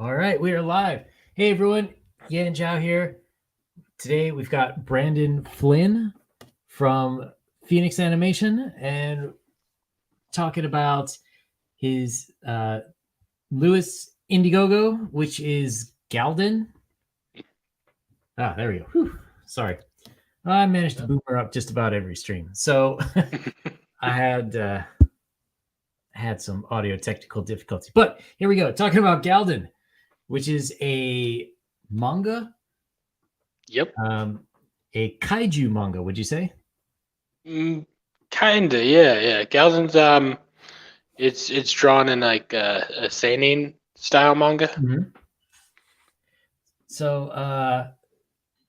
All right, we are live. Hey everyone, Yan Zhao here. Today we've got Brandon Flynn from Phoenix Animation and talking about his Lewis Indiegogo, which is Galden. There we go. Whew. Sorry. I managed to boomer up just about every stream. So I had some audio technical difficulties. But here we go. Talking about Galden, which is a manga. Yep. A kaiju manga, would you say? Kinda, yeah. Galden's it's drawn in like a seinen style manga. Mm-hmm. So,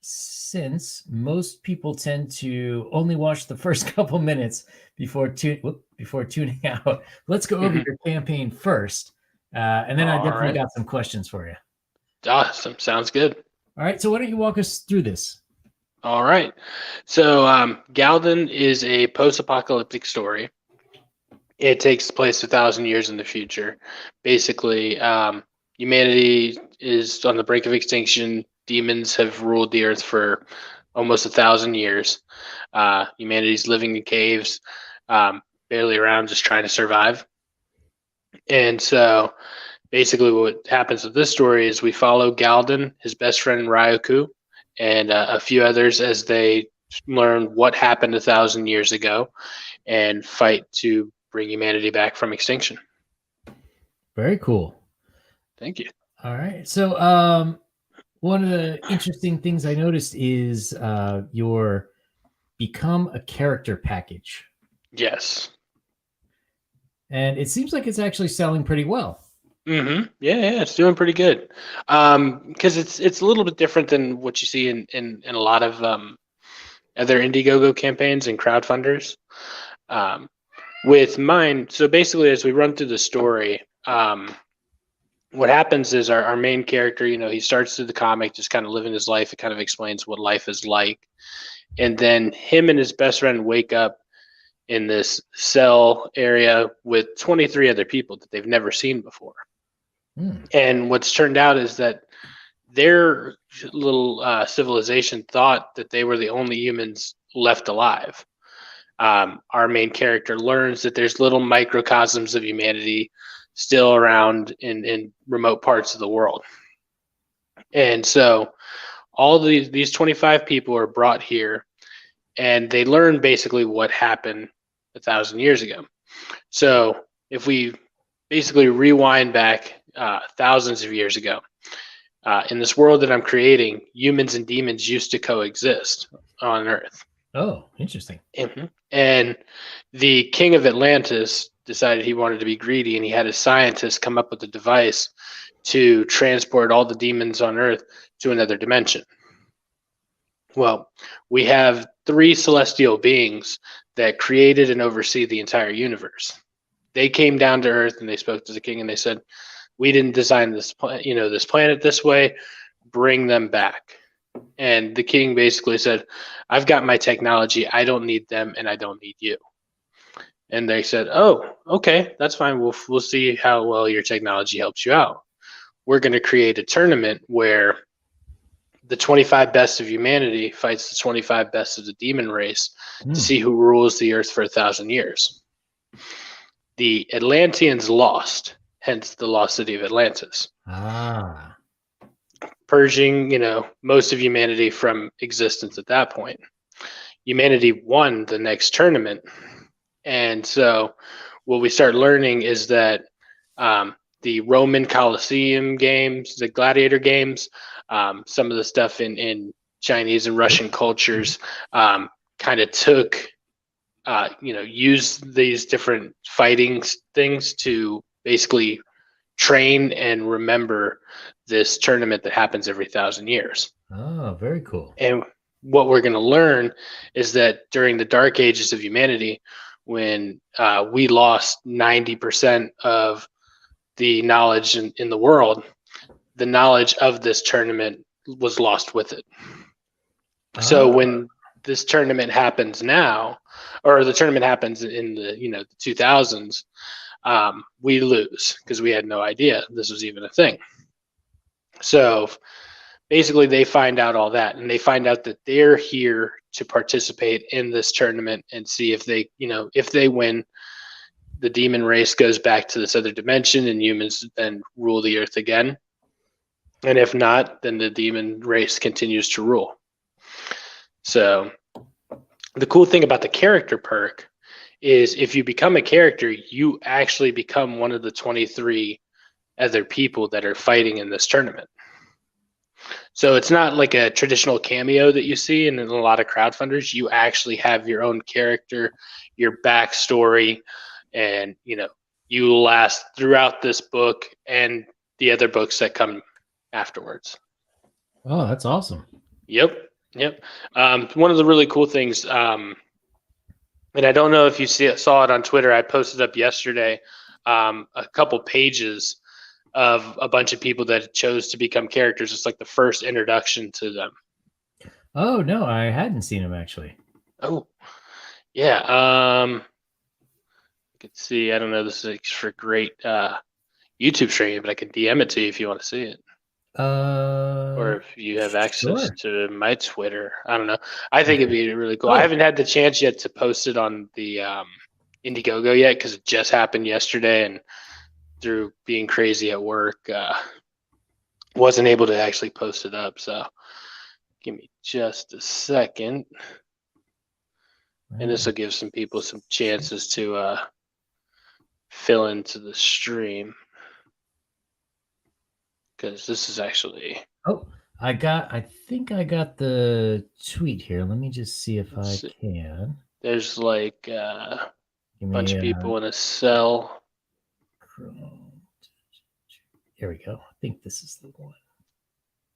since most people tend to only watch the first couple minutes before tuning out, let's go over your campaign first, and then I definitely got some questions for you. Awesome, sounds good. All right, so why don't you walk us through this? All right, so Galden is a post-apocalyptic story. It takes place 1,000 years in the future. Basically, humanity is on the brink of extinction. Demons have ruled the earth for almost 1,000 years. Humanity's living in caves, barely around, just trying to survive. And so basically what happens with this story is we follow Galden, his best friend Ryoku, and a few others as they learn what happened 1,000 years ago and fight to bring humanity back from extinction. Very cool. Thank you. All right. So one of the interesting things I noticed is your become a character package. Yes. And it seems like it's actually selling pretty well. Mm-hmm. Yeah, it's doing pretty good. Because it's a little bit different than what you see in a lot of other Indiegogo campaigns and crowdfunders. With mine, so basically, as we run through the story, what happens is our main character, he starts through the comic just kind of living his life. It kind of explains what life is like. And then him and his best friend wake up in this cell area with 23 other people that they've never seen before. And what's turned out is that their little civilization thought that they were the only humans left alive. Our main character learns that there's little microcosms of humanity still around in remote parts of the world. And so all these 25 people are brought here, and they learn basically what happened 1,000 years ago. So if we basically rewind back thousands of years ago, in this world that I'm creating, humans and demons used to coexist on Earth. Oh, interesting. Mm-hmm. And the king of Atlantis decided he wanted to be greedy, and he had his scientists come up with a device to transport all the demons on Earth to another dimension. Well, we have 3 celestial beings that created and oversee the entire universe. They came down to Earth and they spoke to the king and they said, "We didn't design this planet this way. Bring them back." And the king basically said, "I've got my technology. I don't need them, and I don't need you." And they said, "Oh, okay, that's fine. We'll see how well your technology helps you out. We're going to create a tournament where the 25 best of humanity fights the 25 best of the demon race to see who rules the earth for 1,000 years." The Atlanteans lost, hence the lost city of Atlantis. Purging, most of humanity from existence at that point. Humanity won the next tournament. And so what we start learning is that the Roman Colosseum games, the gladiator games, some of the stuff in Chinese and Russian cultures kind of took, used these different fighting things to basically train and remember this tournament that happens every 1,000 years. Oh, very cool. And what we're going to learn is that during the dark ages of humanity, when we lost 90% of the knowledge in the world, the knowledge of this tournament was lost with it. So when this tournament happens now, or the tournament happens in the 2000s, we lose because we had no idea this was even a thing. So basically they find out all that, and they find out that they're here to participate in this tournament and see if they, if they win, the demon race goes back to this other dimension and humans then rule the earth again. And if not, then the demon race continues to rule. So the cool thing about the character perk is if you become a character, you actually become one of the 23 other people that are fighting in this tournament. So it's not like a traditional cameo that you see in a lot of crowdfunders. You actually have your own character, your backstory, and you last throughout this book and the other books that come afterwards. Oh, that's awesome. Yep. One of the really cool things, and I don't know if you saw it on Twitter, I posted up yesterday a couple pages of a bunch of people that chose to become characters. It's like the first introduction to them. Oh, no, I hadn't seen them actually. Oh, yeah. You can see, I don't know, this is for great YouTube streaming, but I can DM it to you if you want to see it. Or if you have access to my Twitter. I don't know. I think it'd be really cool. I haven't had the chance yet to post it on the Indiegogo yet because it just happened yesterday, and through being crazy at work, wasn't able to actually post it up. So give me just a second. And this will give some people some chances to fill into the stream. Because this is actually... Oh, I think I got the tweet here. Let me just see if I can. There's like a bunch of people in a cell. Here we go. I think this is the one.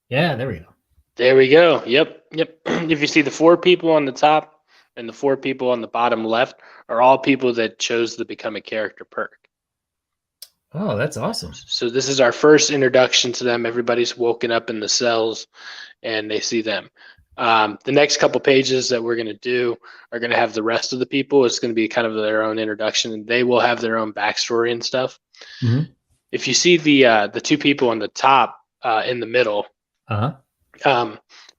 Yeah, there we go. There we go. Yep. If you see the 4 people on the top and the 4 people on the bottom left are all people that chose to become a character perk. Oh, that's awesome. So this is our first introduction to them. Everybody's woken up in the cells and they see them. The next couple pages that we're going to do are going to have the rest of the people. It's going to be kind of their own introduction, and they will have their own backstory and stuff. Mm-hmm. If you see the 2 people on the top in the middle,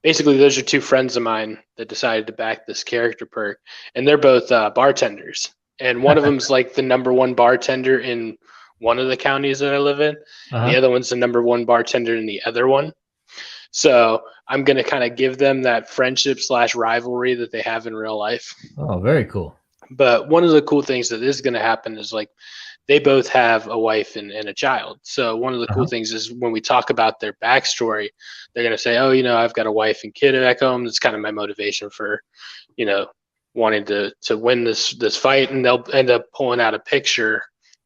basically those are 2 friends of mine that decided to back this character perk, and they're both bartenders. And one of them's like the /1 bartender in one of the counties that I live in. The other one's the /1 bartender in the other one. So I'm going to kind of give them that friendship / rivalry that they have in real life. Oh, very cool. But one of the cool things that is going to happen is like they both have a wife and a child. So one of the cool things is when we talk about their backstory, they're going to say, oh, I've got a wife and kid back home. That's kind of my motivation for, wanting to win this fight. And they'll end up pulling out a picture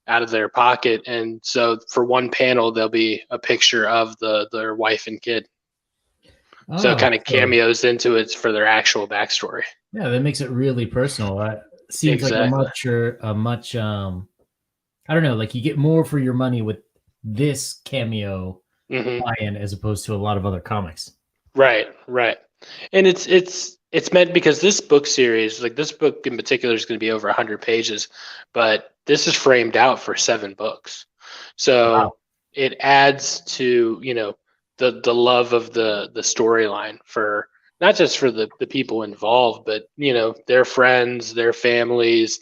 out of their pocket. And so for one panel, there'll be a picture of their wife and kid. So it kind of cameos into it for their actual backstory. Yeah, that makes it really personal. It seems like a much I don't know, like you get more for your money with this cameo buy-in as opposed to a lot of other comics. Right. And it's meant because this book series, like this book in particular, is going to be over 100 pages, but this is framed out for 7 books. So it adds to, the love of the storyline for not just for the people involved, but, their friends, their families,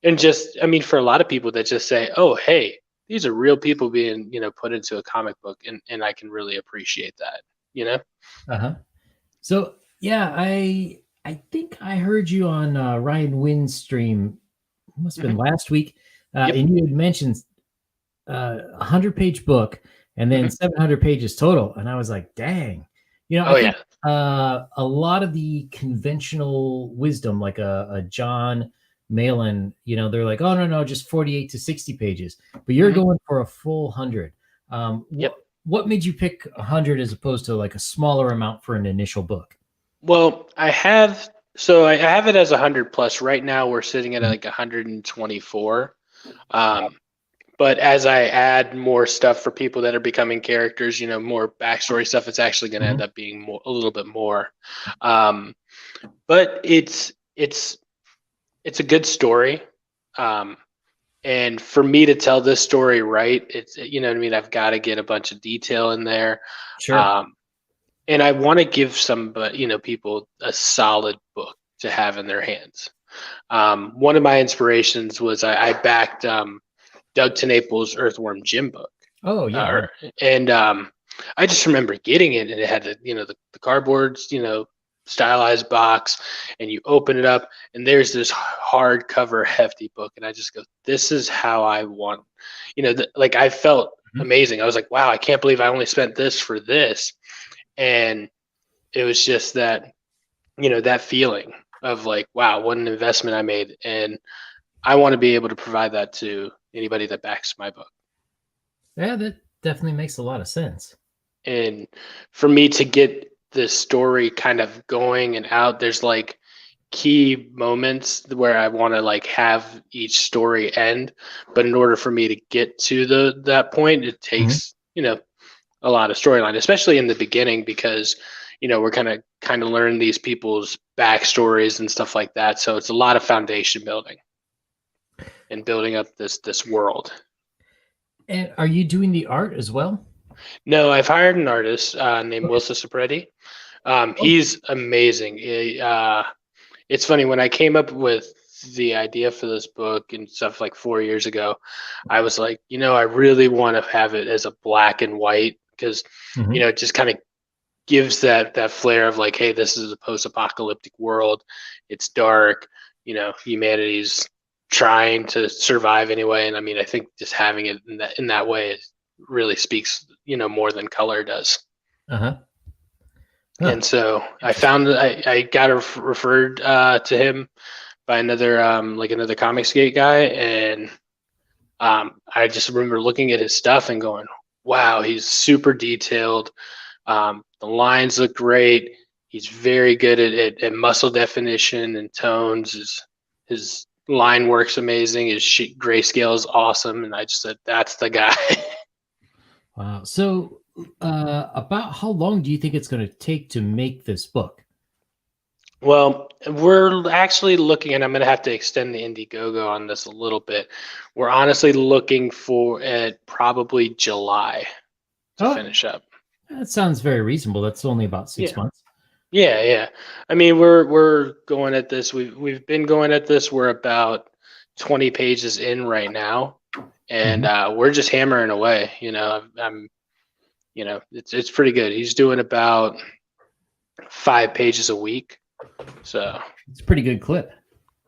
and just, for a lot of people that just say, oh, hey, these are real people being, put into a comic book, and I can really appreciate that, So, yeah, I think I heard you on Ryan Wynn's stream, must have been last week, and you had mentioned a 100-page book and then 700 pages total, and I was like, dang. I think a lot of the conventional wisdom, like a John Malin, they're like, oh, no, just 48 to 60 pages, but you're going for a full 100. What made you pick 100 as opposed to like a smaller amount for an initial book? Well, I have it as 100 plus. Right now we're sitting at like 124. But as I add more stuff for people that are becoming characters, more backstory stuff, it's actually going to end up being a little bit more. But it's a good story. And for me to tell this story right, it's, you know what I mean, I've got to get a bunch of detail in there. Sure. And I want to give some, people a solid book to have in their hands. One of my inspirations was I backed Doug TenNapel's Earthworm Jim book. Oh yeah. And I just remember getting it, and it had the cardboard, stylized box, and you open it up, and there's this hardcover hefty book, and I just go, this is how I want, like I felt amazing. I was like, wow, I can't believe I only spent this for this. And it was just that, that feeling of like, wow, what an investment I made. And I want to be able to provide that to anybody that backs my book. Yeah, that definitely makes a lot of sense. And for me to get the story kind of going and out, there's like key moments where I want to like have each story end. But in order for me to get to that point, it takes, a lot of storyline, especially in the beginning, because we're kind of learn these people's backstories and stuff like that. So it's a lot of foundation building and building up this world. And are you doing the art as well? No, I've hired an artist named Wilson Sopredi. He's amazing. It's funny, when I came up with the idea for this book and stuff like 4 years ago, I was like, I really want to have it as a black and white, because it just kind of gives that flair of like, hey, this is a post-apocalyptic world. It's dark. Humanity's trying to survive anyway. And I mean, I think just having it in that way really speaks, more than color does. Huh. And so I found that I got referred to him by another Comicsgate guy, and I just remember looking at his stuff and going, wow, he's super detailed. The lines look great. He's very good at muscle definition and tones. His line work's amazing. His grayscale is awesome. And I just said, that's the guy. Wow. So about how long do you think it's going to take to make this book? Well, we're actually looking, and I'm going to have to extend the Indiegogo on this a little bit. We're honestly looking at probably July to finish up. That sounds very reasonable. That's only about 6 months. Yeah. I mean, we're going at this. We've been going at this. We're about 20 pages in right now, and we're just hammering away. It's pretty good. He's doing about 5 pages a week, so it's a pretty good clip.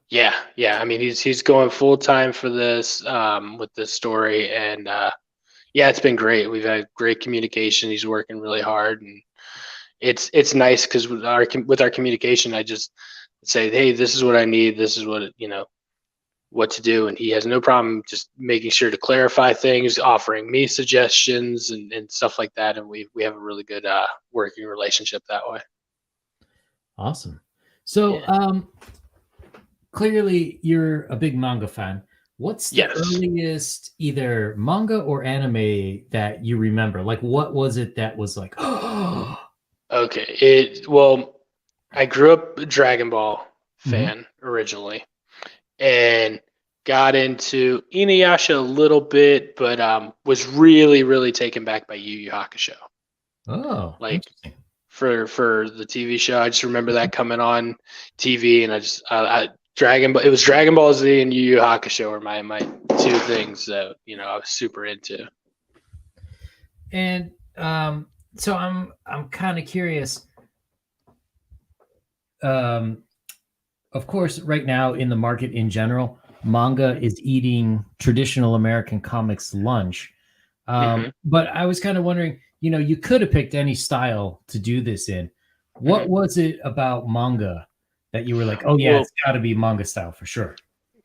Yeah. I mean, he's going full time for this with this story, and it's been great. We've had great communication. He's working really hard, and it's nice because with our communication, I just say, hey, this is what I need. This is what to do, and he has no problem just making sure to clarify things, offering me suggestions and stuff like that, and we have a really good working relationship that way. Awesome. So clearly you're a big manga fan. What's the earliest either manga or anime that you remember? Like, what was it that was like, Okay, I grew up a Dragon Ball fan originally, and got into Inuyasha a little bit, but was really, really taken back by Yu Yu Hakusho. Oh, like for the TV show, I just remember that coming on TV, and it was Dragon Ball Z and Yu Yu Hakusho were my two things that I was super into. And so I'm kind of curious. Of course, right now in the market in general, manga is eating traditional American comics lunch. But I was kind of wondering, you could have picked any style to do this in. What was it about manga that you were like, oh yeah, it's got to be manga style for sure?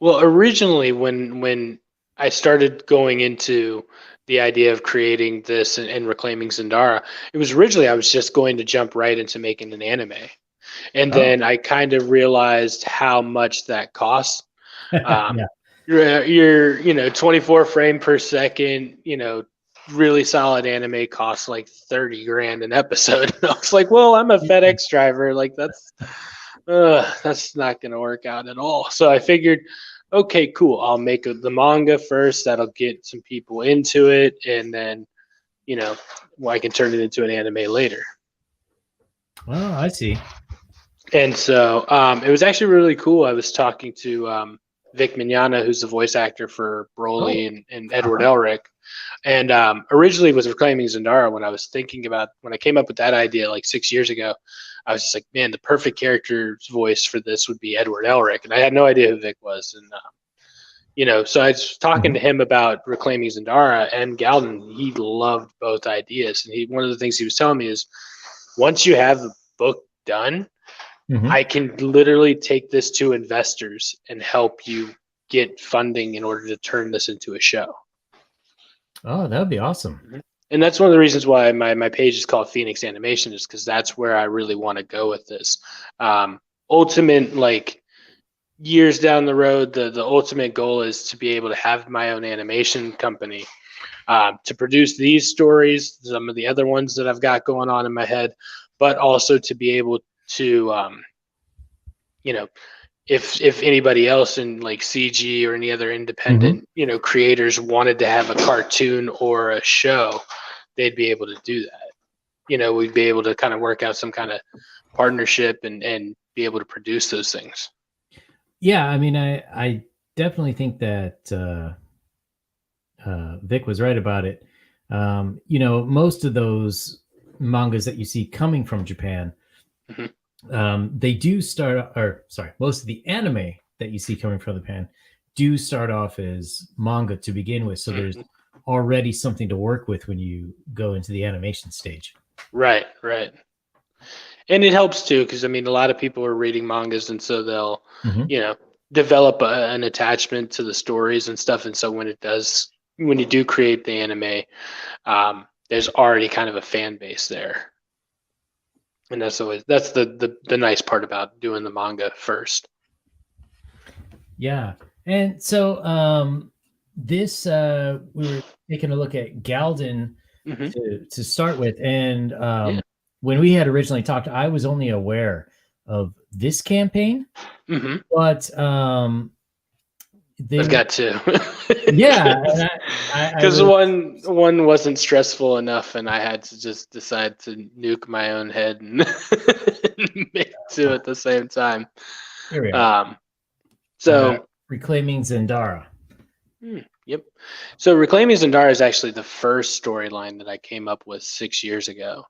Well, originally when I started going into the idea of creating this and reclaiming Zandara, it was originally I was just going to jump right into making an anime. And then I kind of realized how much that costs. Your 24 frame per second, really solid anime costs like 30 grand an episode. And I was like, well, I'm a FedEx driver. Like that's not going to work out at all. So I figured, okay, cool. I'll make the manga first. That'll get some people into it, and then I can turn it into an anime later. Oh, I see. And so it was actually really cool. I was talking to Vic Mignogna, who's the voice actor for Broly Oh, and Edward Elric. And originally was Reclaiming Zandara when I came up with that idea like 6 years ago. I was just like, man, the perfect character's voice for this would be Edward Elric. And I had no idea who Vic was. And, so I was talking to him about Reclaiming Zandara and Galden. He loved both ideas. And one of the things he was telling me is once you have the book done, I can literally take this to investors and help you get funding in order to turn this into a show. Oh, that would be awesome. And that's one of the reasons why my page is called Phoenix Animation, is because that's where I really want to go with this. Ultimate, like years down the road, the ultimate goal is to be able to have my own animation company, to produce these stories, some of the other ones that I've got going on in my head, but also to be able to, if anybody else in like CG or any other independent, creators wanted to have a cartoon or a show, they'd be able to do that. We'd be able to kind of work out some kind of partnership and be able to produce those things. Yeah, I mean, I definitely think that Vic was right about it. Most of those mangas that you see coming from Japan, they do most of the anime that you see coming from Japan do start off as manga to begin with. So there's already something to work with when you go into the animation stage. Right. And it helps too, because I mean, a lot of people are reading mangas, and so they'll, develop an attachment to the stories and stuff. And so when you do create the anime, there's already kind of a fan base there, and that's the nice part about doing the manga first. Yeah, and so this we were taking a look at Galden to start with, and when we had originally talked, I was only aware of this campaign, but I've got two. Yeah, because one wasn't stressful enough, and I had to just decide to nuke my own head and make two at the same time. Here we are. So Reclaiming Zandara. Yep. So Reclaiming Zandara is actually the first storyline that I came up with 6 years ago,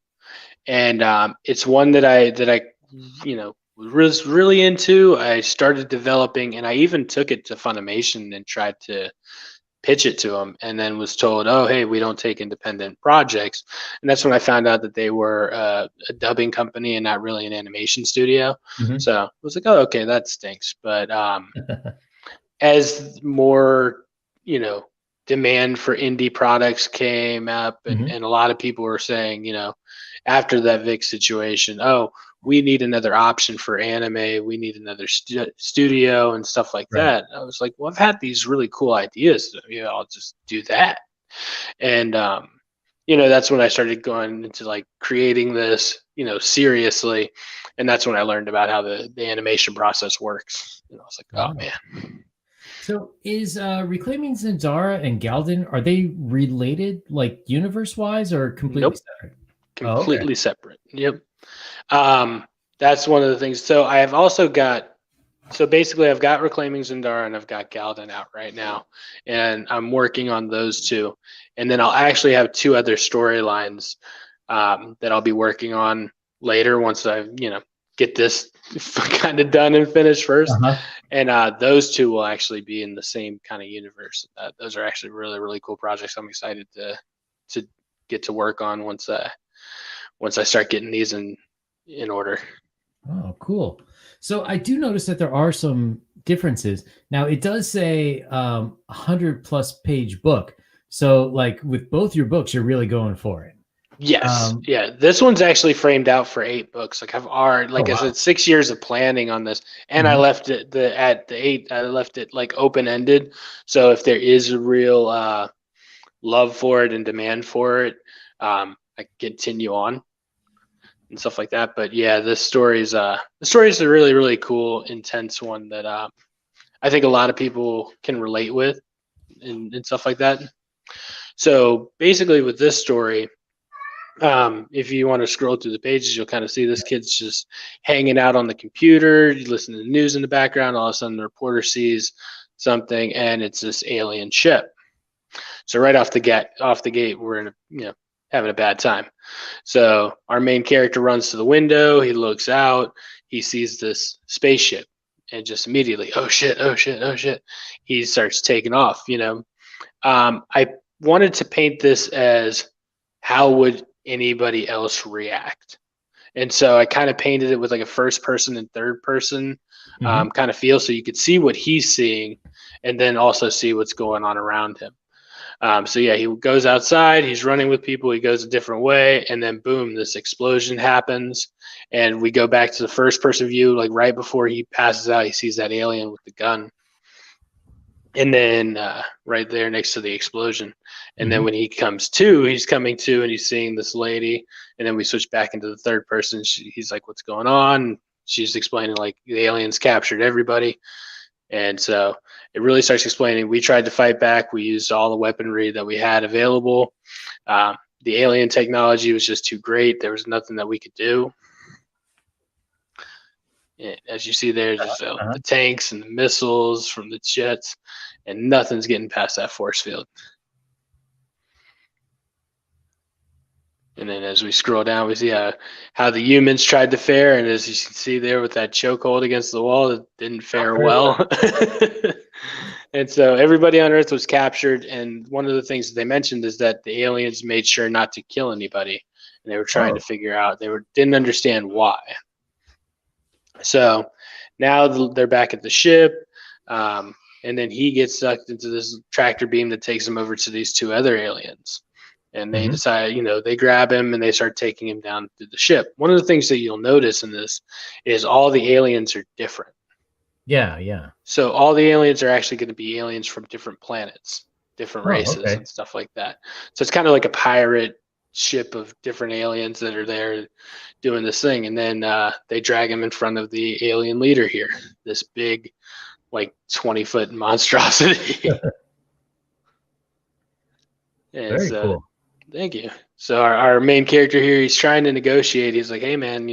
and it's one that I was really into. I started developing, and I even took it to Funimation and tried to pitch it to them, and then was told, oh, hey, we don't take independent projects. And that's when I found out that they were a dubbing company and not really an animation studio. So I was like, oh, okay, that stinks. But as more demand for indie products came up, and a lot of people were saying, after that Vic situation, oh, we need another option for anime, we need another studio and stuff like that. I was like, well, I've had these really cool ideas, I'll just do that. And that's when I started going into like creating this seriously, and that's when I learned about how the animation process works. I was like, oh man. So is Reclaiming Zandara and Galden, are they related, like universe-wise, or completely separate? Completely separate. Yep. That's one of the things. So I have also got, basically I've got Reclaiming Zandara and I've got Galden out right now, and I'm working on those two. And then I'll actually have two other storylines that I'll be working on later once I, get this kind of done and finished first. And those two will actually be in the same kind of universe. Those are actually really, really cool projects. I'm excited to get to work on once I start getting these in order. Oh, cool. So I do notice that there are some differences. Now it does say 100+ page book. So like with both your books, you're really going for it. Yes. Yeah. This one's actually framed out for 8 books. Like I've already, I said, 6 years of planning on this, and I left it at the 8. I left it like open ended. So if there is a real love for it and demand for it, I continue on and stuff like that. But yeah, the story is a really, really cool, intense one that I think a lot of people can relate with and stuff like that. So basically with this story, if you want to scroll through the pages, you'll kind of see this kid's just hanging out on the computer, you listen to the news in the background, all of a sudden the reporter sees something and it's this alien ship. So right off the gate, we're in having a bad time. So our main character runs to the window, he looks out, he sees this spaceship, and just immediately, oh shit, oh shit, oh shit, he starts taking off. I wanted to paint this as how would anybody else react, and so I kind of painted it with like a first person and third person kind of feel, so you could see what he's seeing, and then also see what's going on around him. So yeah, he goes outside, he's running with people, he goes a different way, and then boom, this explosion happens, and we go back to the first person view, like right before he passes out, he sees that alien with the gun. And then right there next to the explosion. And then when he comes to, he's coming to and he's seeing this lady. And then we switch back into the third person. He's like, what's going on? She's explaining like the aliens captured everybody. And so it really starts explaining, we tried to fight back. We used all the weaponry that we had available. The alien technology was just too great. There was nothing that we could do. And as you see there, just the tanks and the missiles from the jets, and nothing's getting past that force field. And then as we scroll down, we see how the humans tried to fare. And as you can see there with that chokehold against the wall, it didn't fare well. And so everybody on Earth was captured. And one of the things that they mentioned is that the aliens made sure not to kill anybody. And they were trying to figure out, didn't understand why. So now they're back at the ship. And then he gets sucked into this tractor beam that takes him over to these two other aliens. And they decide, they grab him and they start taking him down to the ship. One of the things that you'll notice in this is all the aliens are different. Yeah, yeah. So all the aliens are actually going to be aliens from different planets, different races and stuff like that. So it's kind of like a pirate ship of different aliens that are there doing this thing. And then they drag him in front of the alien leader here, this big, like 20-foot monstrosity. And very cool. Thank you. So our main character here, he's trying to negotiate. He's like, hey, man,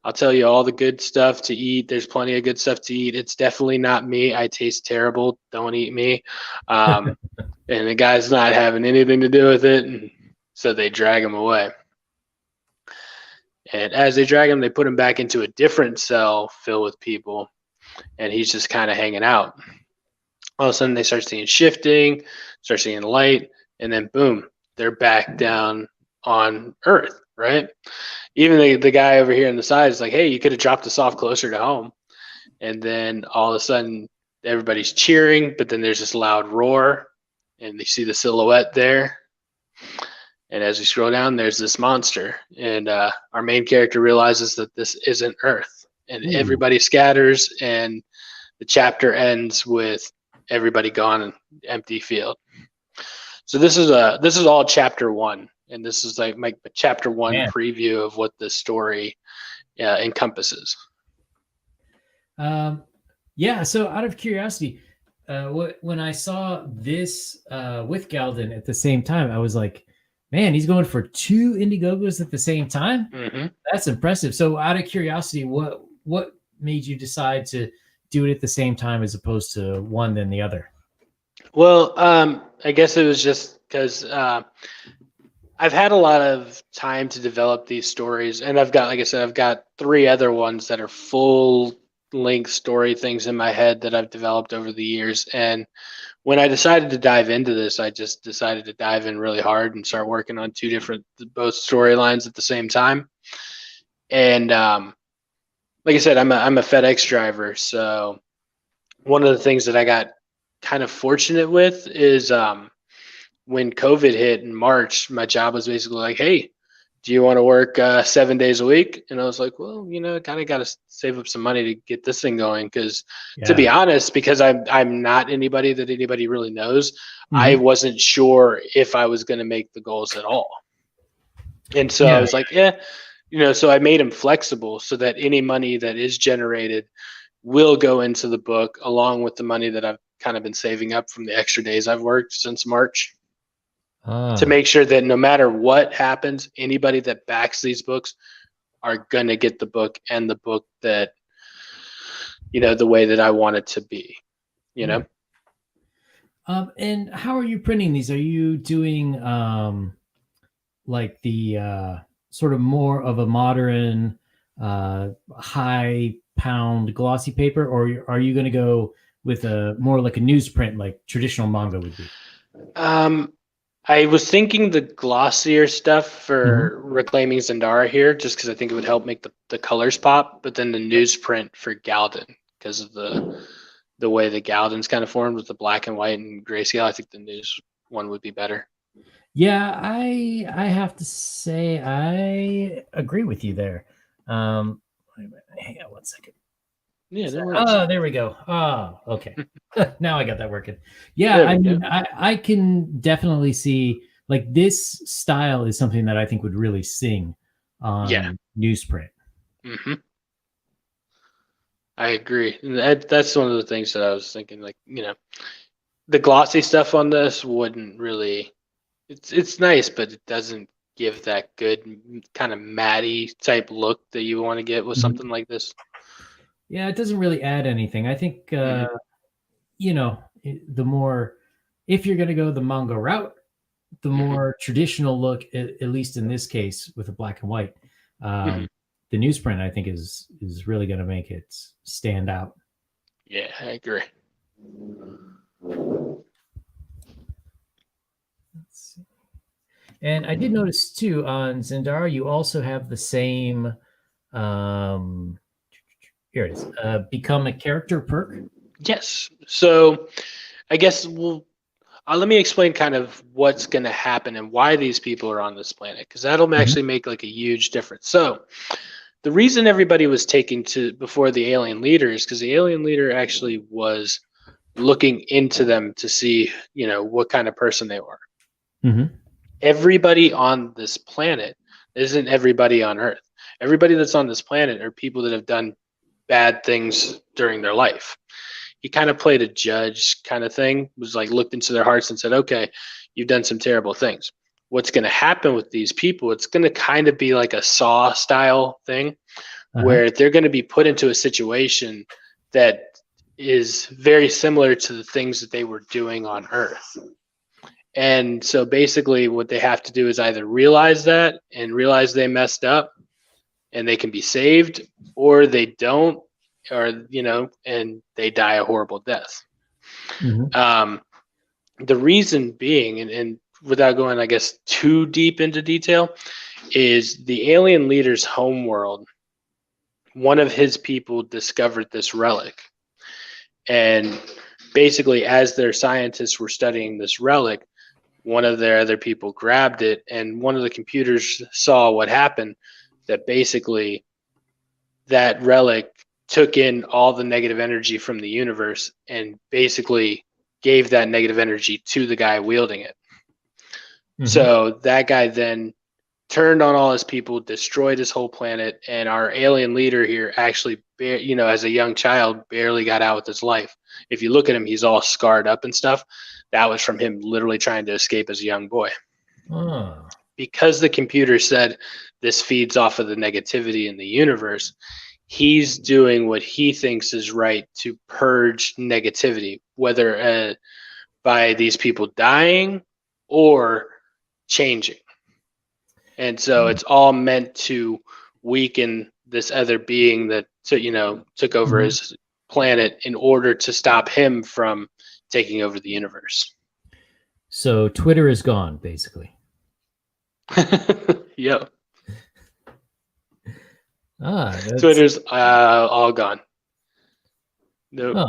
I'll tell you all the good stuff to eat. There's plenty of good stuff to eat. It's definitely not me. I taste terrible. Don't eat me. And the guy's not having anything to do with it. And so they drag him away. And as they drag him, they put him back into a different cell filled with people. And he's just kind of hanging out. All of a sudden, they start seeing shifting, start seeing light. And then, boom, they're back down on Earth, right? Even the guy over here on the side is like, hey, you could have dropped us off closer to home. And then all of a sudden, everybody's cheering, but then there's this loud roar, and they see the silhouette there. And as we scroll down, there's this monster. And our main character realizes that this isn't Earth. And everybody scatters, and the chapter ends with everybody gone in empty field. So this is all chapter 1, and this is like my chapter 1 preview of what this story encompasses. Yeah. So out of curiosity, when I saw this with Galden at the same time, I was like, man, he's going for 2 Indiegogos at the same time. That's impressive. So out of curiosity, what made you decide to do it at the same time as opposed to one than the other? Well, I guess it was just because I've had a lot of time to develop these stories, and I've got 3 other ones that are full-length story things in my head that I've developed over the years. And when I decided to dive into this, I just decided to dive in really hard and start working on both storylines at the same time. And like I said, I'm a FedEx driver, so one of the things that I got kind of fortunate with is when COVID hit in March, my job was basically like, hey, do you want to work 7 days a week? And I was like, well, I kind of got to save up some money to get this thing going. Because to be honest, because I'm not anybody that anybody really knows, I wasn't sure if I was going to make the goals at all. And so I was like, so I made them flexible so that any money that is generated will go into the book along with the money that I've kind of been saving up from the extra days I've worked since March, to make sure that no matter what happens, anybody that backs these books are going to get the book, and the book that, the way that I want it to be, And how are you printing these? Are you doing like the sort of more of a modern high pound glossy paper, or are you going to go with a more like a newsprint like traditional manga would be? I was thinking the glossier stuff for Reclaiming Zandara here, just because I think it would help make the colors pop, but then the newsprint for Galden, because of the way the Galden's kind of formed with the black and white and grayscale. I think the news one would be better. Yeah, I have to say I agree with you there. Hang on one second. Yeah, there we go. Oh, okay. Now I got that working. Yeah, I mean, I can definitely see like this style is something that I think would really sing on newsprint. Mm-hmm. I agree. That's one of the things that I was thinking. Like, the glossy stuff on this wouldn't really. It's nice, but it doesn't give that good kind of matty type look that you want to get with something like this. Yeah, it doesn't really add anything. I think the more, if you're going to go the manga route, the more traditional look, at least in this case with a black and white, the newsprint I think is really going to make it stand out. Yeah, I agree. Let's see. And I did notice too on Zendara, you also have the same. Here it is. Become a character perk. Yes. So, I guess let me explain kind of what's going to happen and why these people are on this planet, because that'll actually make like a huge difference. So, the reason everybody was taken to before the alien leader is because the alien leader actually was looking into them to see, what kind of person they were. Everybody on this planet isn't everybody on Earth. Everybody that's on this planet are people that have done bad things during their life. He kind of played a judge kind of thing, was like looked into their hearts and said, okay, you've done some terrible things. What's going to happen with these people? It's going to kind of be like a Saw style thing where they're going to be put into a situation that is very similar to the things that they were doing on Earth. And so basically what they have to do is either realize that and realize they messed up and they can be saved, or they don't, or, and they die a horrible death. The reason being, and without going, I guess, too deep into detail, is the alien leader's homeworld. One of his people discovered this relic. And basically, as their scientists were studying this relic, one of their other people grabbed it, and one of the computers saw what happened, that basically that relic took in all the negative energy from the universe and basically gave that negative energy to the guy wielding it. So that guy then turned on all his people, destroyed his whole planet, and our alien leader here actually, as a young child, barely got out with his life. If you look at him, he's all scarred up and stuff. That was from him literally trying to escape as a young boy. Because the computer said this feeds off of the negativity in the universe, he's doing what he thinks is right to purge negativity, whether by these people dying or changing. And so it's all meant to weaken this other being that took over his planet in order to stop him from taking over the universe. So Twitter is gone, basically. Yep. Twitter's all gone. Nope. Oh,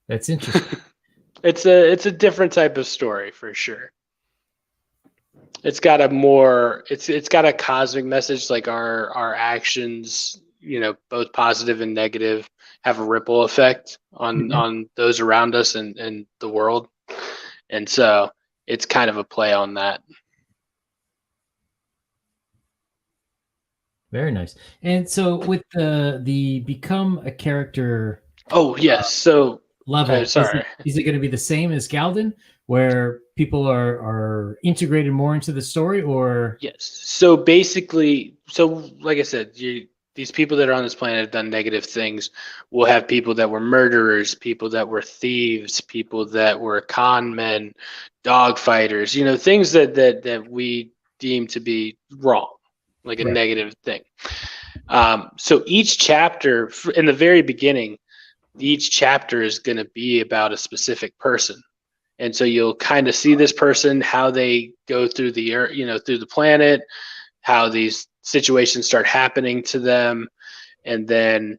that's interesting. It's a different type of story for sure. It's got a cosmic message, like our actions, both positive and negative, have a ripple effect on those around us and the world. And so it's kind of a play on that. Very nice. And so with the become a character Oh yes. So level. sorry. Is it going to be the same as Galden, where people are integrated more into the story, or Yes. So basically, so like I said, these people that are on this planet have done negative things. We'll have people that were murderers, people that were thieves, people that were con men, dog fighters. You know, things that we deem to be wrong, like a right? negative thing. So each chapter, in the very beginning, each chapter is going to be about a specific person. And so you'll kind of see this person, how they go through the earth, you know, through the planet, how these situations start happening to them, and then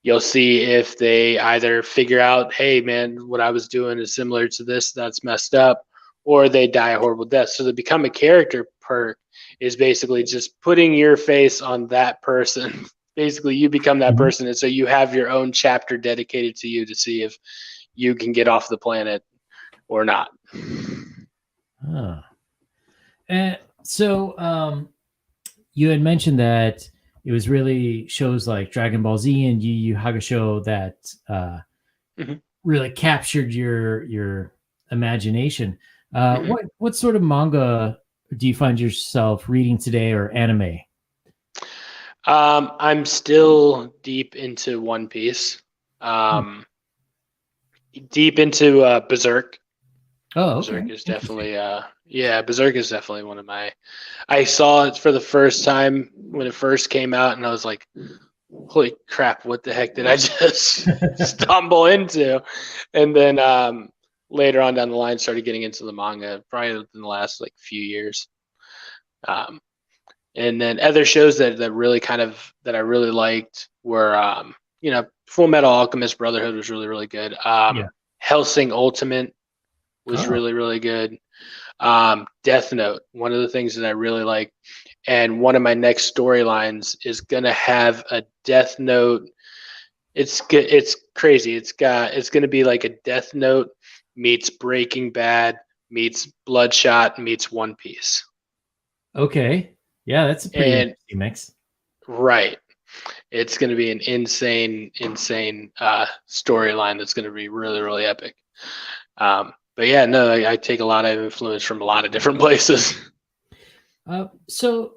you'll see if they either figure out, hey man, what I was doing is similar to this, that's messed up, or they die a horrible death. So the become a character perk is basically just putting your face on that person. Basically you become that Mhm. person, and so you have your own chapter dedicated to you to see if you can get off the planet or not. Oh. And so you had mentioned that it was really shows like Dragon Ball Z and Yu Yu Hakusho that Mhm. really captured your imagination. Mhm. What sort of manga do you find yourself reading today, or anime? I'm still deep into One Piece. Hmm. Um, deep into Berserk. Oh, Berserk okay, is interesting. definitely yeah, Berserk is definitely one of my. I saw it for the first time when it first came out, and I was like, "Holy crap! What the heck did I just stumble into?" And then later on down the line, started getting into the manga, probably within the last like few years. Um, and then other shows that really kind of that I really liked were you know, Full Metal Alchemist Brotherhood was really good. Yeah. Hellsing Ultimate was Oh, really good. Death Note, one of the things that I really like, and one of my next storylines is gonna have a Death Note. It's crazy. It's gonna be like a Death Note meets Breaking Bad meets Bloodshot meets One Piece. okay. Yeah, that's a pretty And interesting mix. right, it's going to be an insane storyline that's going to be really epic. But yeah, no, I take a lot of influence from a lot of different places. So,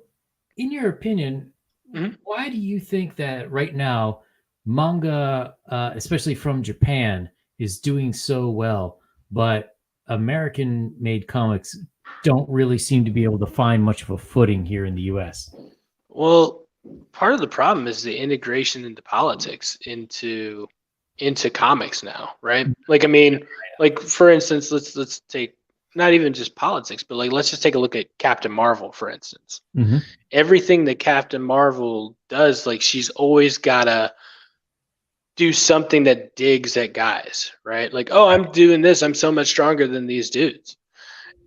in your opinion, Mhm. why do you think that right now manga, especially from Japan, is doing so well, but American-made comics don't really seem to be able to find much of a footing here in the U.S.? Well, part of the problem is the integration into politics into comics now, right? Like I mean, like for instance, let's take not even just politics, but like let's just take a look at Captain Marvel, for instance. Mm-hmm. Everything that Captain Marvel does, like she's always gotta do something that digs at guys, right? Like, oh, Right. I'm doing this. I'm so much stronger than these dudes,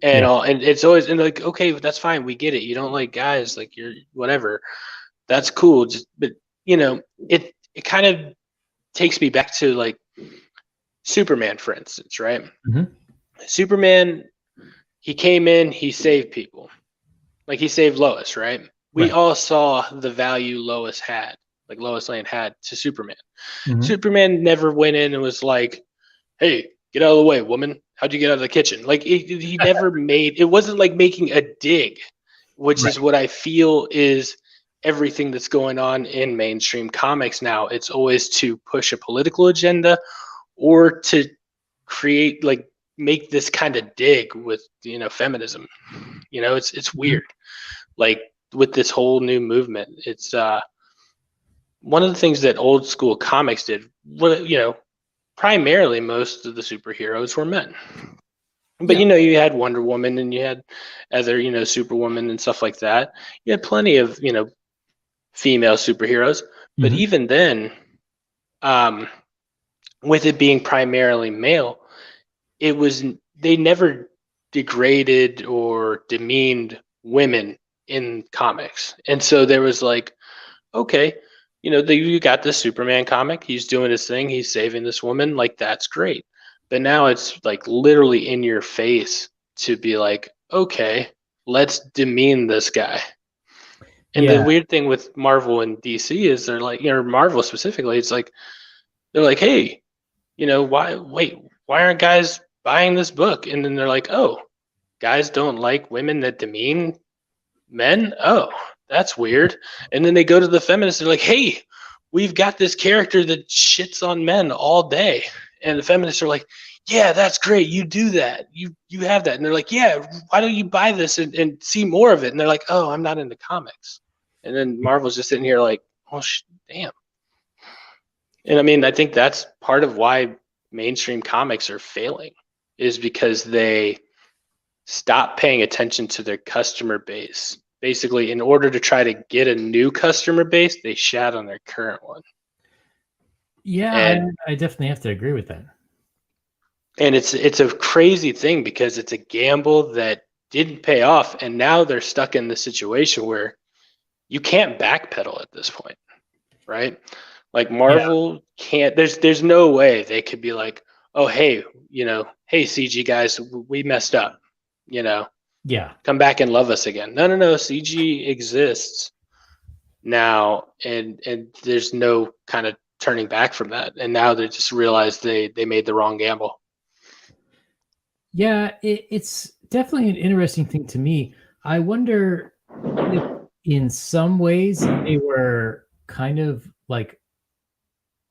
and Yeah. all. And it's always and like, okay, that's fine. We get it. You don't like guys, like you're whatever. That's cool. Just but you know, it kind of takes me back to like Superman, for instance, right? Mm-hmm. Superman, he came in, he saved people. Like he saved Lois, right? We Right. all saw the value Lois had, like Lois Lane had to Superman. Mm-hmm. Superman never went in and was like, "Hey, get out of the way, woman. How'd you get out of the kitchen?" Like he never made it wasn't like making a dig, which Right. is what I feel is everything that's going on in mainstream comics now. It's always to push a political agenda or to create like make this kind of dig with feminism. It's Mm-hmm. weird. Like with this whole new movement, it's one of the things that old school comics did. What primarily most of the superheroes were men. But Yeah. you had Wonder Woman and you had other, Superwoman and stuff like that. You had plenty of, female superheroes. But Mm-hmm. even then, um, with it being primarily male, it was they never degraded or demeaned women in comics. And so there was like, okay, you got this Superman comic. He's doing his thing. He's saving this woman. Like, that's great. But now it's like literally in your face to be like, okay, let's demean this guy. And the Yeah. weird thing with Marvel and DC is they're like, Marvel specifically, it's like, they're like, hey, why aren't guys buying this book? And then they're like, oh, guys don't like women that demean men? Oh, that's weird. And then they go to the feminists, they're like, hey, we've got this character that shits on men all day. And the feminists are like, yeah, that's great. You do that. You have that. And they're like, yeah, why don't you buy this and see more of it? And they're like, oh, I'm not into comics. And then Marvel's just sitting here like, oh, damn. And I mean, I think that's part of why mainstream comics are failing, is because they stop paying attention to their customer base. Basically, in order to try to get a new customer base, they shat on their current one. Yeah, And I definitely have to agree with that. and it's a crazy thing because it's a gamble that didn't pay off, and now they're stuck in the situation where you can't backpedal at this point, right? Like Marvel can't. There's no way they could be like, oh hey, hey CG guys, we messed up, Yeah. come back and love us again. No, CG exists now, and there's no kind of turning back from that. And now they just realized they made the wrong gamble. Yeah, it's definitely an interesting thing to me. I wonder if in some ways they were kind of like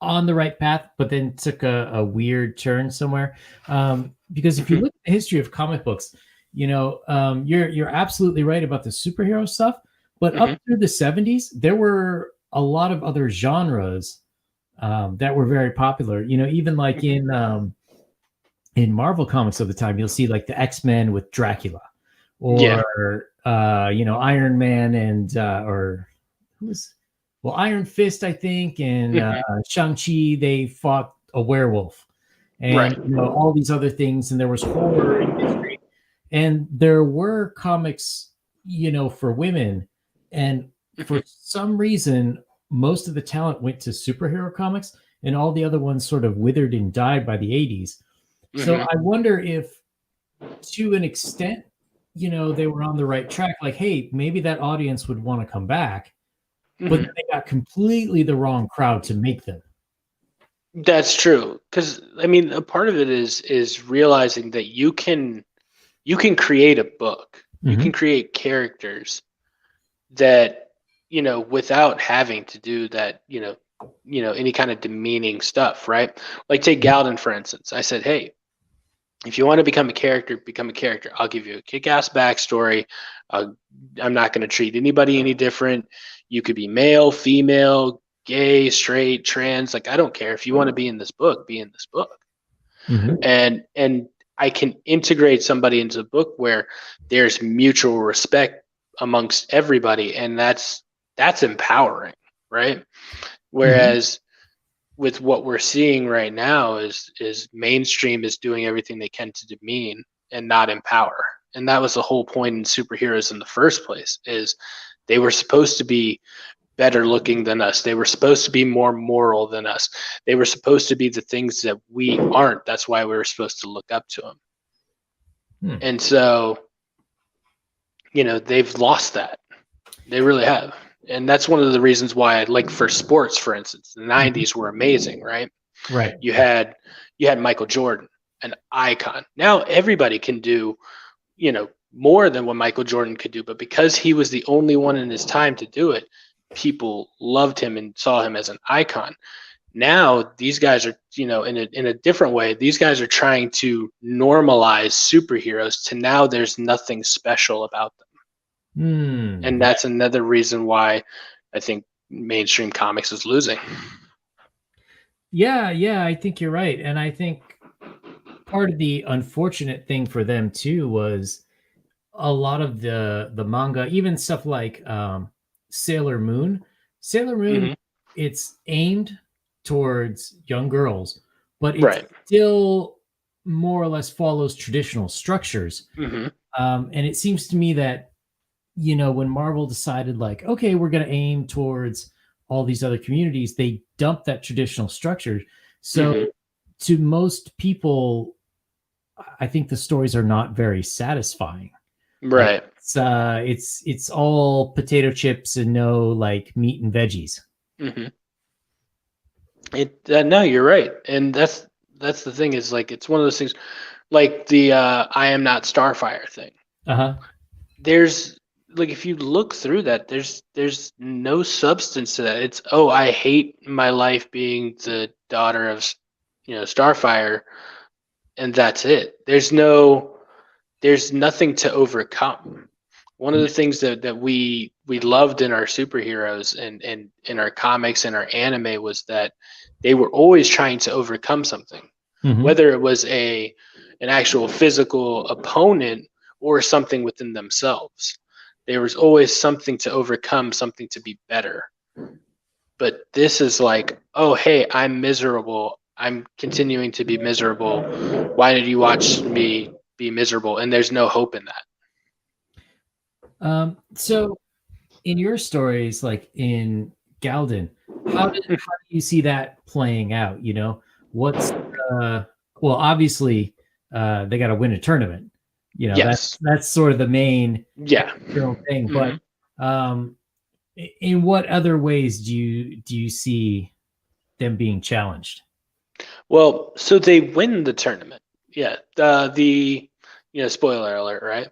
on the right path, but then took a weird turn somewhere. Because if you look at the history of comic books, you're absolutely right about the superhero stuff. But up through the 70s, there were a lot of other genres that were very popular. Even like in Marvel comics of the time, you'll see like the X-Men with Dracula, or Iron Man and or who was Iron Fist, I think, and Shang-Chi, they fought a werewolf, and all these other things, and there was horror in history, and there were comics, for women, and for some reason, most of the talent went to superhero comics, and all the other ones sort of withered and died by the 80s. So I wonder if, to an extent, they were on the right track. Like, hey, maybe that audience would want to come back, but they got completely the wrong crowd to make them. That's true. Because I mean, a part of it is realizing that you can create a book, you can create characters that without having to do that, any kind of demeaning stuff, right? Like take Galden, for instance. I said, hey, if you want to become a character, become a character. I'll give you a kick-ass backstory. I'm not going to treat anybody any different. You could be male, female, gay, straight, trans. Like, I don't care. If you want to be in this book, be in this book. And I can integrate somebody into a book where there's mutual respect amongst everybody, and that's empowering, right? Whereas with what we're seeing right now is mainstream is doing everything they can to demean and not empower. And that was the whole point in superheroes in the first place, is they were supposed to be better looking than us. They were supposed to be more moral than us. They were supposed to be the things that we aren't. That's why we were supposed to look up to them. And so, they've lost that. They really have. And that's one of the reasons why, like for sports, for instance, the 90s were amazing, right? Right. You had Michael Jordan, an icon. Now everybody can do, more than what Michael Jordan could do, but because he was the only one in his time to do it, people loved him and saw him as an icon. Now these guys are, in a different way, these guys are trying to normalize superheroes to now there's nothing special about them. And that's another reason why I think mainstream comics is losing. Yeah, I think you're right. And I think part of the unfortunate thing for them too was a lot of the manga, even stuff like Sailor Moon. It's aimed towards young girls, but it still more or less follows traditional structures. And it seems to me that when Marvel decided, like, okay, we're going to aim towards all these other communities, they dumped that traditional structure. So to most people, I think the stories are not very satisfying. Right. Like, it's all potato chips and no like meat and veggies. No, you're right. And that's that's the thing is like it's one of those things like the I am not Starfire thing. Uh-huh. There's like if you look through that, there's no substance to that. It's oh, I hate my life being the daughter of Starfire, and that's it. There's nothing to overcome. One of the things that we loved in our superheroes and in our comics and our anime was that they were always trying to overcome something, whether it was an actual physical opponent or something within themselves. There was always something to overcome, something to be better. But this is like, oh hey, I'm miserable. I'm continuing to be miserable. Why did you watch me be miserable? And there's no hope in that. So in your stories, like in Galden, how do you see that playing out? You know, what's well, obviously, they got to win a tournament. You know, Yes. that's sort of the main Yeah. thing. But in what other ways do you see them being challenged? Well, so they win the tournament. Yeah. Spoiler alert, right?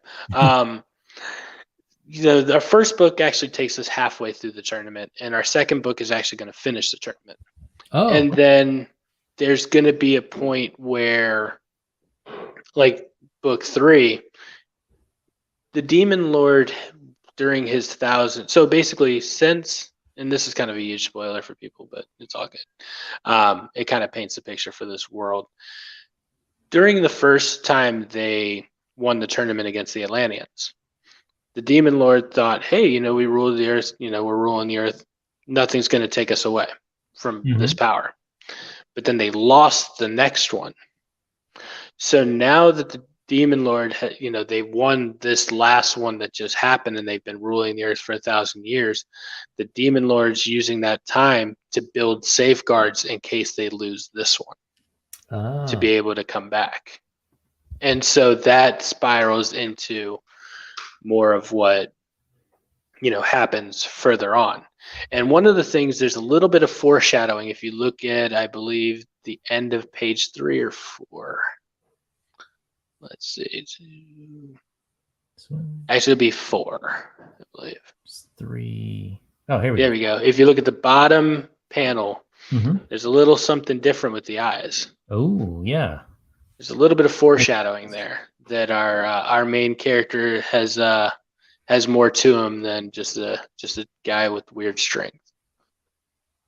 Our first book actually takes us halfway through the tournament, and our second book is actually going to finish the tournament. Oh, and then there's going to be a point where, like book 3, the Demon Lord during his 1,000. So basically, and this is kind of a huge spoiler for people, but it's all good. It kind of paints a picture for this world. During the first time they won the tournament against the Atlanteans, the Demon Lord thought, hey, we rule the earth, we're ruling the earth. Nothing's going to take us away from this power. But then they lost the next one. So now that the Demon Lord, they won this last one that just happened and they've been ruling the earth for 1,000 years, the Demon Lord's using that time to build safeguards in case they lose this one to be able to come back. And so that spirals into more of what happens further on. And one of the things, there's a little bit of foreshadowing if you look at, I believe, the end of page 3 or 4. Let's see. Actually, it'll be 4, I believe. 3. Oh, here we go. There we go. If you look at the bottom panel, there's a little something different with the eyes. Oh, yeah. There's a little bit of foreshadowing there that our main character has more to him than just a guy with weird strength.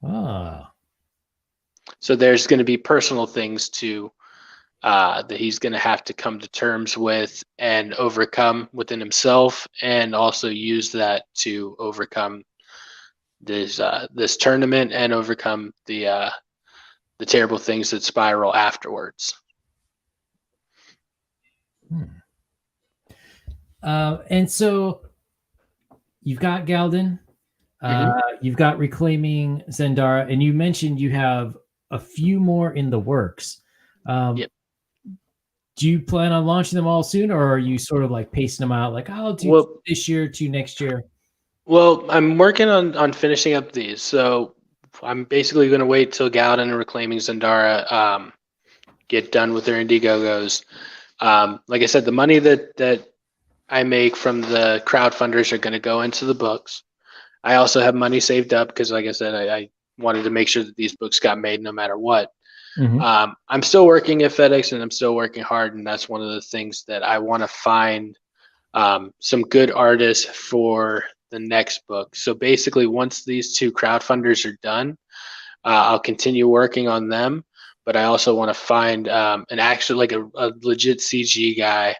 So there's going to be personal things that he's going to have to come to terms with and overcome within himself, and also use that to overcome this tournament and overcome the terrible things that spiral afterwards. And so you've got Galden, you've got Reclaiming Zandara, and you mentioned you have a few more in the works. Yep. Do you plan on launching them all soon, or are you sort of like pacing them out, like I'll do this year to next year? Well, I'm working on finishing up these, so I'm basically going to wait till Galden and Reclaiming Zandara get done with their Indiegogos. Like I said, the money that I make from the crowdfunders are going to go into the books. I also have money saved up because, like I said, I wanted to make sure that these books got made no matter what. I'm still working at FedEx and I'm still working hard, and that's one of the things that I want to find some good artists for the next book. So basically, once these 2 crowdfunders are done, I'll continue working on them, but I also want to find an actual, like a legit CG guy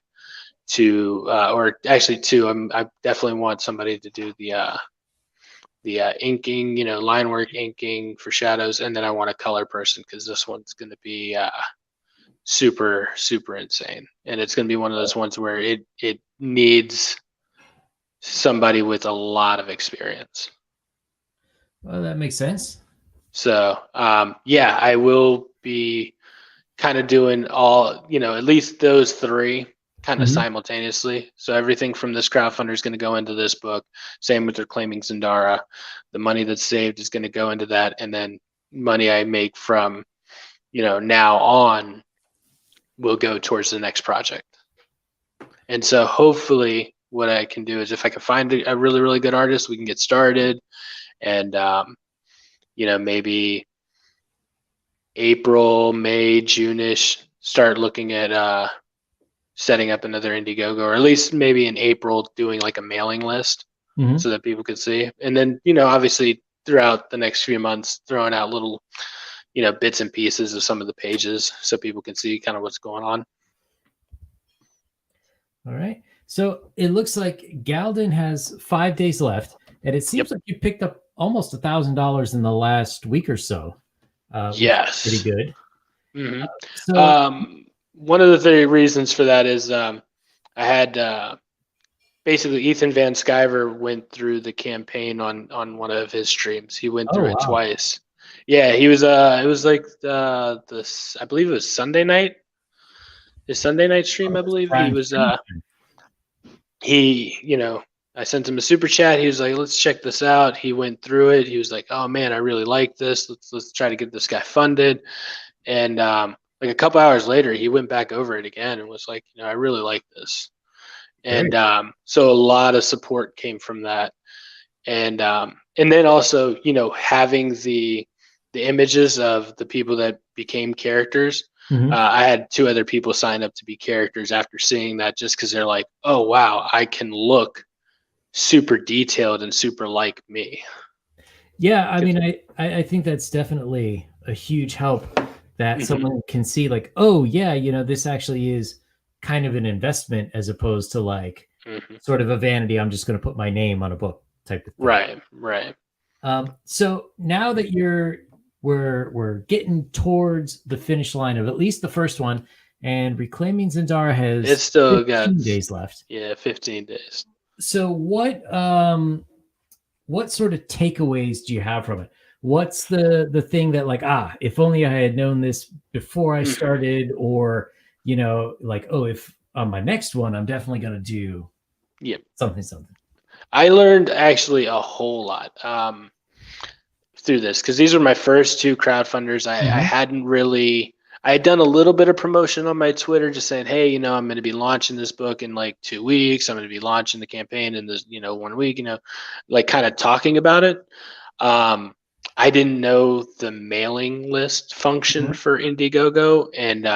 to, or actually 2. I definitely want somebody to do the inking, line work, inking for shadows, and then I want a color person because this one's going to be super, super insane, and it's going to be one of those ones where it needs somebody with a lot of experience. Well, that makes sense. So yeah, I will be kind of doing all, at least those 3 kind of simultaneously. So everything from this crowdfunder is going to go into this book. Same with Reclaiming Zandara. The money that's saved is going to go into that, and then money I make from now on will go towards the next project. And so hopefully what I can do is if I can find a really, really good artist, we can get started. And, maybe April, May, June-ish, start looking at setting up another Indiegogo, or at least maybe in April doing like a mailing list so that people could see. And then, obviously throughout the next few months, throwing out little, bits and pieces of some of the pages so people can see kind of what's going on. All right. So it looks like Galden has 5 days left, and it seems like you picked up almost $1,000 in the last week or so. Yes. Pretty good. Mm-hmm. So one of the reasons for that is I had basically Ethan Van Sciver went through the campaign on one of his streams. He went through it twice. Yeah, he was it was like this, I believe it was Sunday night. His Sunday night stream, I believe. He was I sent him a super chat. He was like, let's check this out. He went through it. He was like, oh man, I really like this. Let's try to get this guy funded. And like a couple hours later, he went back over it again and was like, I really like this. And so a lot of support came from that. And then also, having the images of the people that became characters. I had 2 other people sign up to be characters after seeing that, just because they're like, oh wow, I can look super detailed and super like me. Yeah, I mean, I think that's definitely a huge help that someone can see like, oh yeah, this actually is kind of an investment as opposed to like sort of a vanity. I'm just going to put my name on a book type of thing. Right. So now that we're getting towards the finish line of at least the first one, and Reclaiming Zandara has it's still 15 days left. Yeah, 15 days. So what sort of takeaways do you have from it? What's the thing that like, if only I had known this before I started, or like, if on my next one I'm definitely going to do something. I learned actually a whole lot through this, because these were my first 2 crowdfunders. I hadn't really, I had done a little bit of promotion on my Twitter, just saying, hey, I'm going to be launching this book in like 2 weeks. I'm going to be launching the campaign in this, 1 week, like kind of talking about it. I didn't know the mailing list function for Indiegogo, and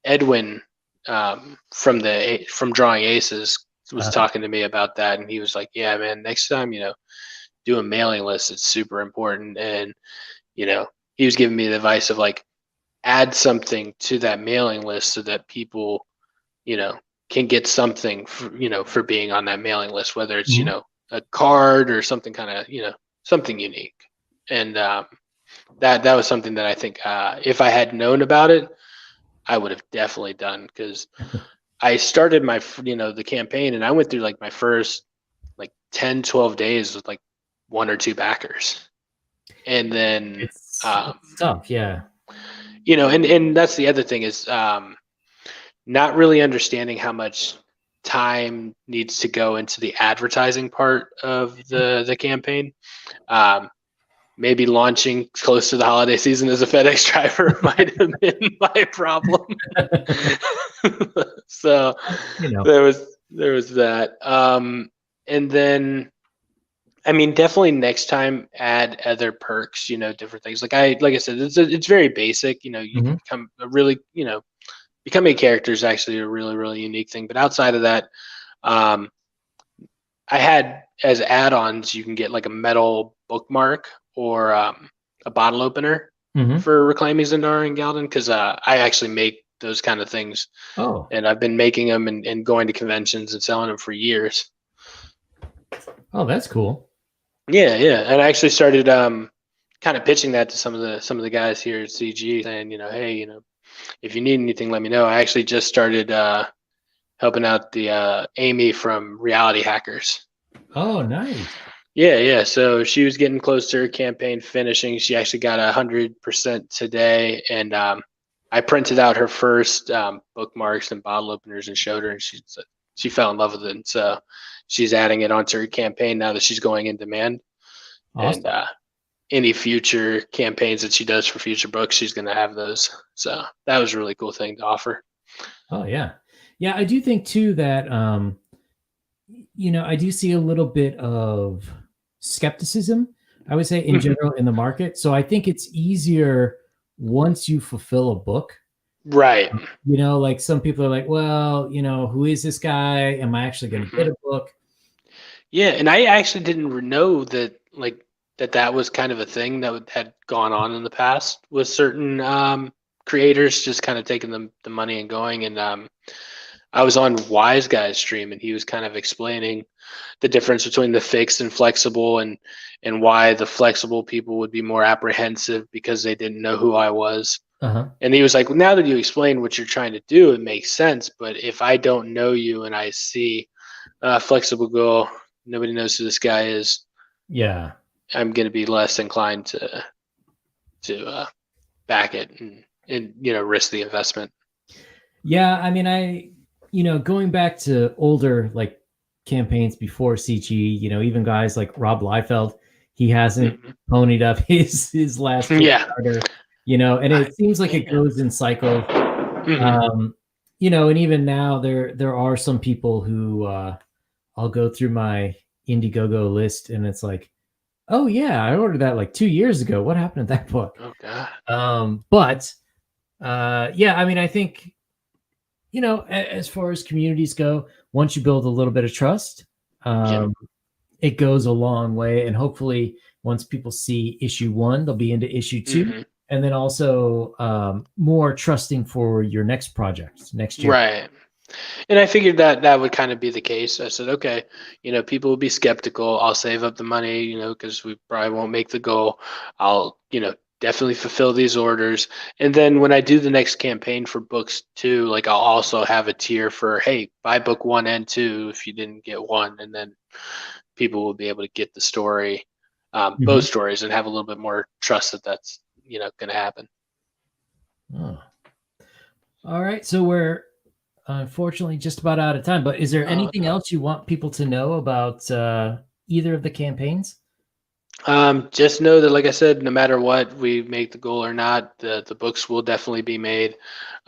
Edwin from Drawing Aces was talking to me about that, and he was like, yeah, man, next time, do a mailing list. It's super important. And, he was giving me the advice of like, add something to that mailing list so that people, can get something for being on that mailing list, whether it's, a card or something kind of, something unique. And that was something that I think if I had known about it, I would have definitely done, because I started my, the campaign, and I went through like my first like 10, 12 days with like 1 or 2 backers. And then it's tough. Yeah. And that's the other thing is not really understanding how much time needs to go into the advertising part of the campaign. Maybe launching close to the holiday season as a FedEx driver might have been my problem. So there was that. And then, I mean, definitely next time add other perks, different things. Like I said, it's very basic. You can become a really, becoming a character is actually a really, really unique thing. But outside of that, I had as add-ons, you can get like a metal bookmark or a bottle opener for Reclaiming Zandara and Galden, because I actually make those kind of things. Oh. And I've been making them and going to conventions and selling them for years. Oh, that's cool. Yeah. And I actually started kind of pitching that to some of the guys here at CG, saying, hey, if you need anything, let me know. I actually just started helping out the Amy from Reality Hackers. Oh, nice. Yeah. So she was getting close to her campaign finishing. She actually got 100% today, and I printed out her first bookmarks and bottle openers and showed her, and she fell in love with it. And so she's adding it onto her campaign now that she's going in demand. Awesome. And any future campaigns that she does for future books, she's going to have those. So that was a really cool thing to offer. Oh yeah. Yeah, I do think too that I do see a little bit of skepticism, I would say, in general in the market. So I think it's easier once you fulfill a book. Right. Like some people are like, well, who is this guy? Am I actually going to get a book? Yeah, and I actually didn't know that that was kind of a thing that had gone on in the past with certain creators just kind of taking the money and going. And I was on Wise Guy's stream, and he was kind of explaining the difference between the fixed and flexible, and why the flexible people would be more apprehensive because they didn't know who I was. And he was like, well, now that you explain what you're trying to do, it makes sense. But if I don't know you and I see flexible girl, nobody knows who this guy is, yeah, I'm going to be less inclined to back it and risk the investment. Yeah, I mean, going back to older like campaigns before CG, even guys like Rob Liefeld, he hasn't ponied up his last Kickstarter, and it seems like it goes in cycles. And even now there are some people who I'll go through my Indiegogo list, and it's like, oh yeah, I ordered that like 2 years ago. What happened to that book? Oh God. But yeah, I mean, I think, as far as communities go, once you build a little bit of trust, it goes a long way. And hopefully once people see issue 1, they'll be into issue 2, and then also more trusting for your next project next year. Right. And I figured that would kind of be the case. I said, okay, people will be skeptical. I'll save up the money, because we probably won't make the goal. I'll, definitely fulfill these orders. And then when I do the next campaign for books 2, like I'll also have a tier for, hey, buy book 1 and 2 if you didn't get 1. And then people will be able to get the story, both stories, and have a little bit more trust that that's, going to happen. Oh. All right. So we're unfortunately just about out of time, but is there anything else you want people to know about either of the campaigns? Just know that, like I said, no matter what we make the goal or not, the books will definitely be made.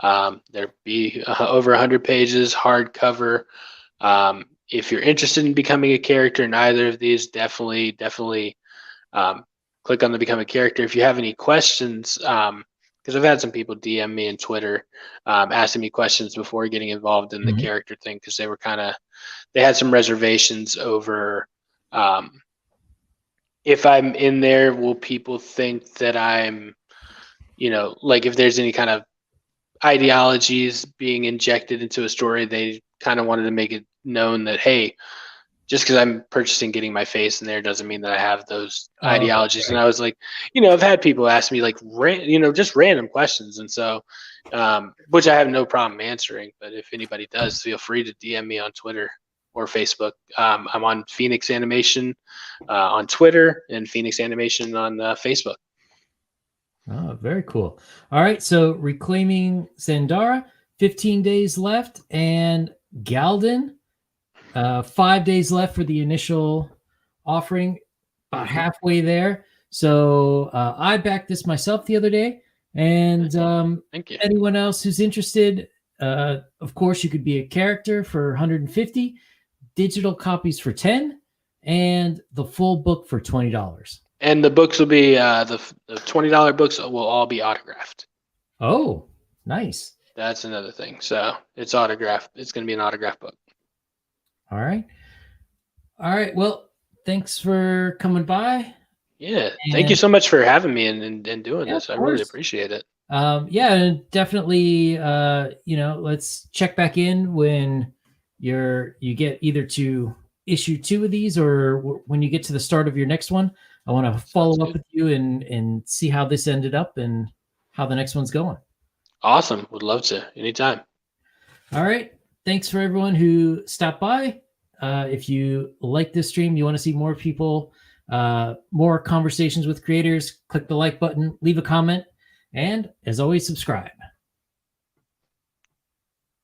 There'll be over 100 pages, hardcover. If you're interested in becoming a character in either of these, definitely click on the Become a Character. If you have any questions, because I've had some people DM me on Twitter asking me questions before getting involved in the character thing, because they had some reservations over if I'm in there, will people think that I'm, like if there's any kind of ideologies being injected into a story, they kind of wanted to make it known that, hey, just because I'm purchasing getting my face in there doesn't mean that I have those ideologies. Right. And I was like, I've had people ask me like, just random questions. And so, which I have no problem answering, but if anybody does, feel free to DM me on Twitter or Facebook. I'm on Phoenix Animation on Twitter, and Phoenix Animation on Facebook. Oh, very cool. All right. So Reclaiming Zandara, 15 days left, and Galden, 5 days left for the initial offering, about halfway there. So I backed this myself the other day, and Thank you. Anyone else who's interested, of course, you could be a character for 150, digital copies for 10, and the full book for $20. And the books will be the $20 books will all be autographed. Oh, nice. That's another thing. So it's autographed. It's going to be an autographed book. All right. Well, thanks for coming by. Yeah. Thank you so much for having me and doing this. I really appreciate it. Yeah, and definitely, let's check back in when you get either to issue 2 of these, or when you get to the start of your next one. I want to follow up with you and see how this ended up and how the next one's going. Awesome. Would love to. Anytime. All right. Thanks for everyone who stopped by. If you like this stream, you want to see more people, more conversations with creators, click the like button, leave a comment, and as always, subscribe.